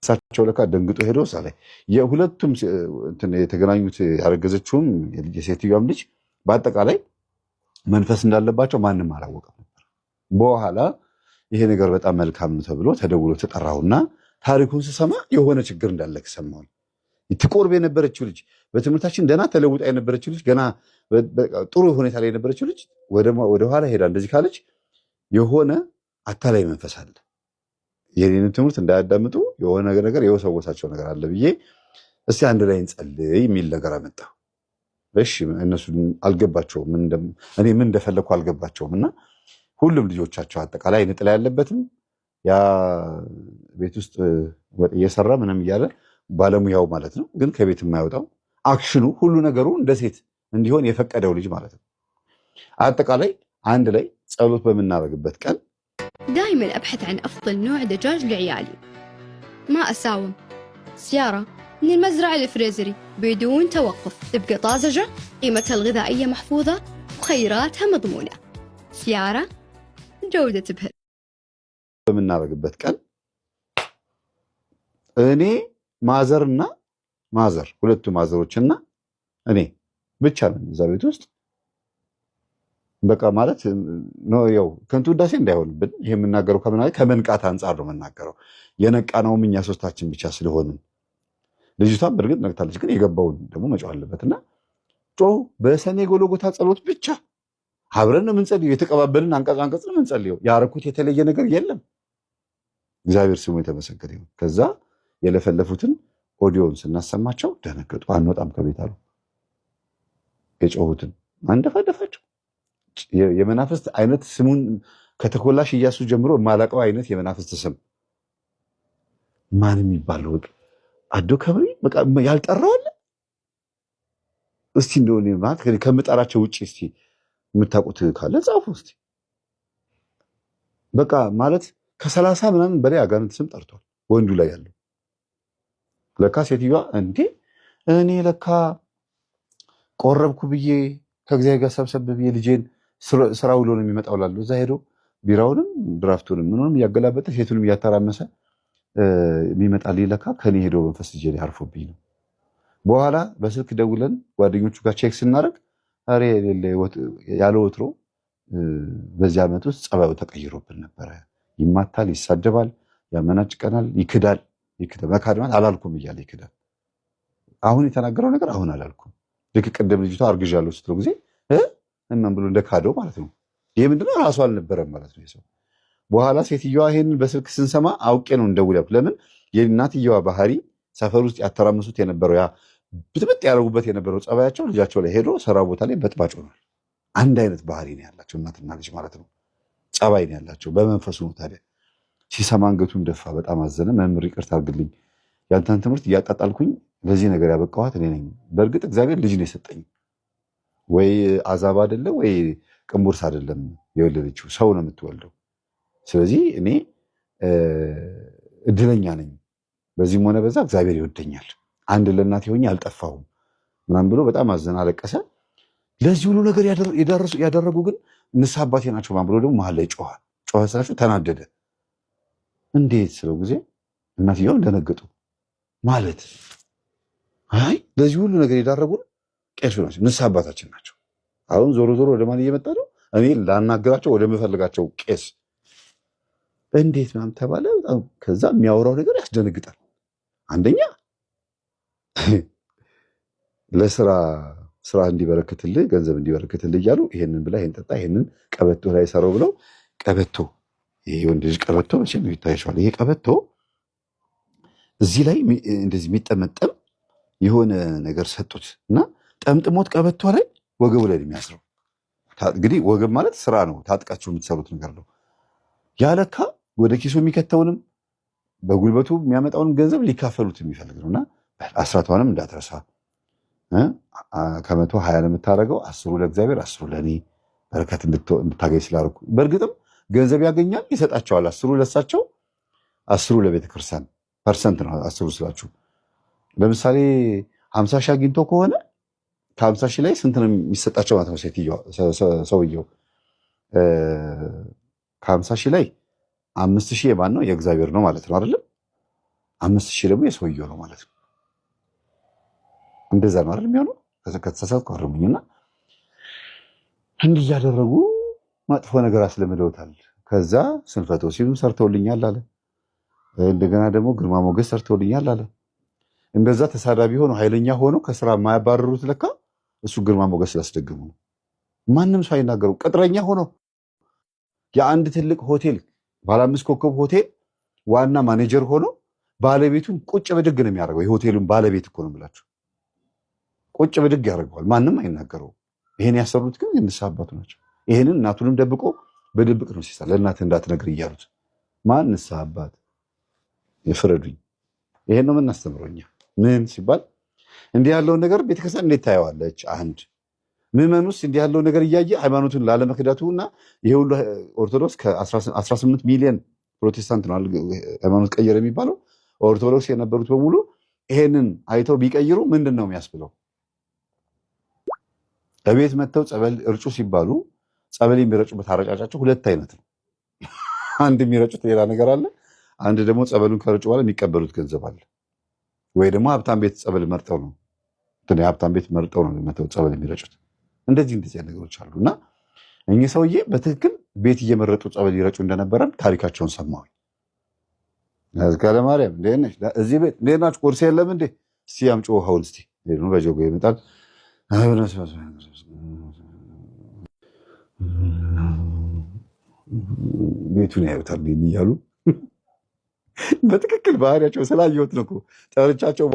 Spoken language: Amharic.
እሳቸው ለካ ደንግጦ ሄዶ እዛ ላይ የሁለቱም የተገናኙት ያረገዘችውም የሴትዮዋም ልጅ በአጠቃላይ መንፈስ እንዳለባቸው ማንም አላወቀም ነበር። በኋላ ይሄ ነገር በጣም መልካም ነው ተብሎ ተደውሎ ተጠራውና ታሪኩን ስሰማ የሆነ ችግር እንዳለ ሰማሁኝ። ትቆርብ የነበረችው ልጅ በትምህርታችን ደህና ተለውጣ የነበረችው ልጅ ገና ጥሩ ሁኔታ ላይ የነበረችው ልጅ ወደኋላ ሄዳ እንደዚህ ካለች የሆነ አታላይ መንፈስ አለ፣ የኔን ትምህርት እንዳያዳምጡ የሆነ ነገር የወሰወሳቸው ነገር አለ ብዬ እስቲ አንድ ላይ እንጸልይ የሚል ነገር አመጣሁ። እሺ እነሱ አልገባቸውም፣ እኔ ምን እንደፈለኩ አልገባቸውም። እና ሁሉም ልጆቻቸው አጠቃላይ ንጥላ ያለበትም ያ ቤት ውስጥ ወጥ እየሰራ ምንም እያለ ባለሙያው ማለት ነው፣ ግን ከቤት የማይወጣው አክሽኑ ሁሉ ነገሩ እንደ ሴት እንዲሆን የፈቀደው ልጅ ማለት ነው። አጠቃላይ አንድ ላይ ጸሎት በምናደርግበት ቀን دائما أبحث عن أفضل نوع دجاج لعيالي، ما أساوم. سيارة من المزرعة الفريزري بدون توقف، تبقى طازجة، قيمتها الغذائية محفوظة، وخيراتها مضمونة. سيارة جودة تبهر. በምናደርግበት ቀን እኔ ማዘርና ማዘር ሁለቱ ማዘሮችና እኔ ብቻ ነን እዛ ቤት ውስጥ። በቃ ማለት ነው ያው ከንቱ ውዳሴ እንዳይሆንብን ይሄ የምናገረው ከመንቃት አንጻር ነው የምናገረው። የነቃነውም እኛ ሶስታችን ብቻ ስለሆንን ልጅቷን በእርግጥ ነቅታለች፣ ግን የገባውን ደግሞ መጫው አለበትና በሰኔ ጎልጎታ ጸሎት ብቻ አብረን ነው የምንጸልየው። የተቀባበልን አንቀጽ ነው የምንጸልየው። ያረኩት የተለየ ነገር የለም። እግዚአብሔር ስሙ የተመሰገነ ይሁን። ከዛ የለፈለፉትን ኦዲዮን ስናሰማቸው ደነገጡ። አንወጣም ከቤት አሉ። የጮሁትን አንደፋደፋቸው። የመናፍስት አይነት ስሙን ከተኮላሽ ኢያሱ ጀምሮ የማላቀው አይነት የመናፍስት ስም ማን የሚባለው አዶ ከብሪ በቃ ያልጠራው አለ። እስቲ እንደሆነ ማለት ከምጣራቸው ውጪ እስቲ የምታውቁት ካለ ጻፉ እስቲ። በቃ ማለት ከ30 ምናምን በላይ አጋንንት ስም ጠርቷል ወንዱ ላይ ያለው። ለካ ሴትዮዋ እንዴ እኔ ለካ ቆረብኩ ብዬ ከእግዚአብሔር ጋር ሰብሰብ ብዬ ልጄን ስራ ውሎ ነው የሚመጣው ላሉ እዛ ሄዶ ቢራውንም ድራፍቱንም ምንም እያገላበጠ ሴቱንም እያተራመሰ የሚመጣልኝ ለካ ከኔ ሄዶ መንፈስ ልጄ ላይ አርፎብኝ ነው። በኋላ በስልክ ደውለን ጓደኞቹ ጋር ቼክ ስናደርግ አሬ ያለ ወትሮ በዚህ ዓመት ውስጥ ጸባዩ ተቀይሮብን ነበረ። ይማታል፣ ይሳደባል፣ ያመናጭቀናል፣ ይክዳል። መካድ ማለት አላልኩም እያለ ይክዳል። አሁን የተናገረው ነገር አሁን አላልኩም። ልክ ቅድም ልጅቷ አርግዣለሁ ስትለው ጊዜ እማን ብሎ እንደካደው ማለት ነው። ይሄ ምንድነው? ራሱ አልነበረም ማለት ነው የሰው። በኋላ ሴትዮዋ ይሄንን በስልክ ስንሰማ አውቄ ነው እንደውለው። ለምን የእናትየዋ ባህሪ ሰፈር ውስጥ ያተራምሱት የነበረው ያ ብጥብጥ ያደረጉበት የነበረው ጸባያቸው ልጃቸው ላይ ሄዶ ስራ ቦታ ላይ በጥባጭ ሆኗል። አንድ አይነት ባህሪ ነው ያላቸው እናትና ልጅ ማለት ነው። ጸባይ ነው ያላቸው በመንፈሱ ነው። ታዲያ ሲሰማ አንገቱን ደፋ፣ በጣም አዘነ። መምህር ይቅርታ አድርግልኝ፣ ያንተን ትምህርት እያጣጣልኩኝ ለዚህ ነገር ያበቃኋት እኔ ነኝ። በእርግጥ እግዚአብሔር ልጅ ነው የሰጠኝ፣ ወይ አዛብ አይደለም ወይ ቅንቡርስ አይደለም የወለደችው፣ ሰው ነው የምትወልደው። ስለዚህ እኔ እድለኛ ነኝ፣ በዚህም ሆነ በዛ እግዚአብሔር ይወደኛል፣ አንድ ለእናቴ ሆኜ አልጠፋሁም ምናምን ብሎ በጣም አዘነ፣ አለቀሰ። ለዚህ ሁሉ ነገር ያደረጉ ግን ንስሐ አባቴ ናቸው ማን ብሎ ደግሞ መሀል ላይ ጮኸ ስላቸው ተናደደ። እንዴት ስለው ጊዜ እናትየው ደነገጡ። ማለት አይ ለዚህ ሁሉ ነገር የዳረጉን ቄሱ ናቸው፣ ንስሐ አባታችን ናቸው። አሁን ዞሮ ዞሮ ወደ ማን እየመጣ ነው? እኔ ላናገራቸው ወደምፈልጋቸው ቄስ። እንዴት ምናምን ተባለ። በጣም ከዛ የሚያወራው ነገር ያስደነግጣል። አንደኛ ስራ እንዲበረክትልህ ገንዘብ እንዲበረክትልህ እያሉ ይሄንን ብላ ይሄን ጠጣ ይሄንን ቀበቶ ላይ ሰራው ብለው ቀበቶ፣ ይሄ ወንድ ልጅ ቀበቶ መቼም ይታያቸዋል። ይሄ ቀበቶ እዚህ ላይ እንደዚህ የሚጠመጠም የሆነ ነገር ሰጡት እና ጠምጥሞት ቀበቶ ላይ ወገቡ ላይ የሚያስረው። እንግዲህ ወገብ ማለት ስራ ነው፣ ታጥቃችሁ የምትሰሩት ነገር ነው። ያለካ ወደ ኪሱ የሚከተውንም በጉልበቱ የሚያመጣውን ገንዘብ ሊካፈሉት የሚፈልግ ነውና አስራቷንም እንዳትረሳ ከመቶ 20 ነው የምታደርገው፣ 10 ለእግዚአብሔር 10 ለእኔ በረከት እንድታገኝ ስላደረኩ። በእርግጥም ገንዘብ ያገኛል፣ ይሰጣቸዋል። 10 ለሳቸው 10 ለቤተክርስቲያን ፐርሰንት ነው። 10 ስላችሁ ለምሳሌ 50 ሺህ አግኝቶ ከሆነ ከ50 ሺህ ላይ ስንት ነው የሚሰጣቸው ማለት ነው? ሰውየው ከ50 ሺህ ላይ 5 ሺህ የማን ነው? የእግዚአብሔር ነው ማለት ነው አይደለም? 5,000 ደግሞ የሰውየው ነው ማለት ነው። እንደዛ ነው አይደል የሚሆነው? ከተሳሳትኩ አርሙኝና እንዲህ እያደረጉ መጥፎ ነገር አስለምደውታል። ከዛ ስንፈተ ወሲብም ሰርተውልኛል አለ። እንደገና ደግሞ ግርማ ሞገስ ሰርተውልኛል አለ። እንደዛ ተሳዳቢ ሆኖ ኃይለኛ ሆኖ ከስራ የማያባረሩት ለካ እሱ ግርማ ሞገስ ስላስደግሙ ነው። ማንም ሰው አይናገረው። ቅጥረኛ ሆኖ የአንድ ትልቅ ሆቴል ባለ 5 ኮከብ ሆቴል ዋና ማኔጀር ሆኖ ባለቤቱን ቁጭ ብድግ ነው የሚያደርገው። የሆቴሉን ባለቤት እኮ ነው የምላቸው። ቁጭ ብድግ ያደርገዋል። ማንም አይናገረው። ይሄን ያሰሩት ግን የንስሐ አባቱ ናቸው። ይሄንን እናቱንም ደብቆ በድብቅ ነው ሲሳል ለእናትህ እንዳትነግር እያሉት። ማን ንስሐ አባት? የፍረዱኝ። ይሄን ነው የምናስተምረው እኛ። ምን ሲባል እንዲህ ያለውን ነገር ቤተክርስቲያን እንዴት ታየዋለች? አንድ ምዕመኑስ እንዲህ ያለውን ነገር እያየ ሃይማኖቱን ላለመክዳቱ እና ይሄ ሁሉ ኦርቶዶክስ ከ18 ሚሊዮን ፕሮቴስታንት ነው ሃይማኖት ቀየረ የሚባለው። ኦርቶዶክስ የነበሩት በሙሉ ይሄንን አይተው ቢቀይሩ ምንድን ነው የሚያስብለው? በቤት መጥተው ጸበል እርጩ ሲባሉ ጸበል የሚረጩበት አረጫጫቸው ሁለት አይነት ነው። አንድ የሚረጩት ሌላ ነገር አለ። አንድ ደግሞ ጸበሉን ከረጩ በኋላ የሚቀበሉት ገንዘብ አለ። ወይ ደግሞ ሀብታም ቤት ጸበል መርጠው ነው የሀብታም ቤት መርጠው ነው መተው ጸበል የሚረጩት። እንደዚህ ነገሮች አሉ። እና እኚህ ሰውዬ በትክክል ቤት እየመረጡ ጸበል ይረጩ እንደነበረም ታሪካቸውን ሰማሁኝ። ዝካለ ማርያም እዚህ ቤት እንዴት ናችሁ? ቁርስ የለም እንዴ? እስቲ አምጪ ውሃውን እስቲ በጀጎ ይመጣል። ቤቱን ያዩታል እያሉ በትክክል ባህሪያቸው ስላየሁት ነው ጠርቻቸው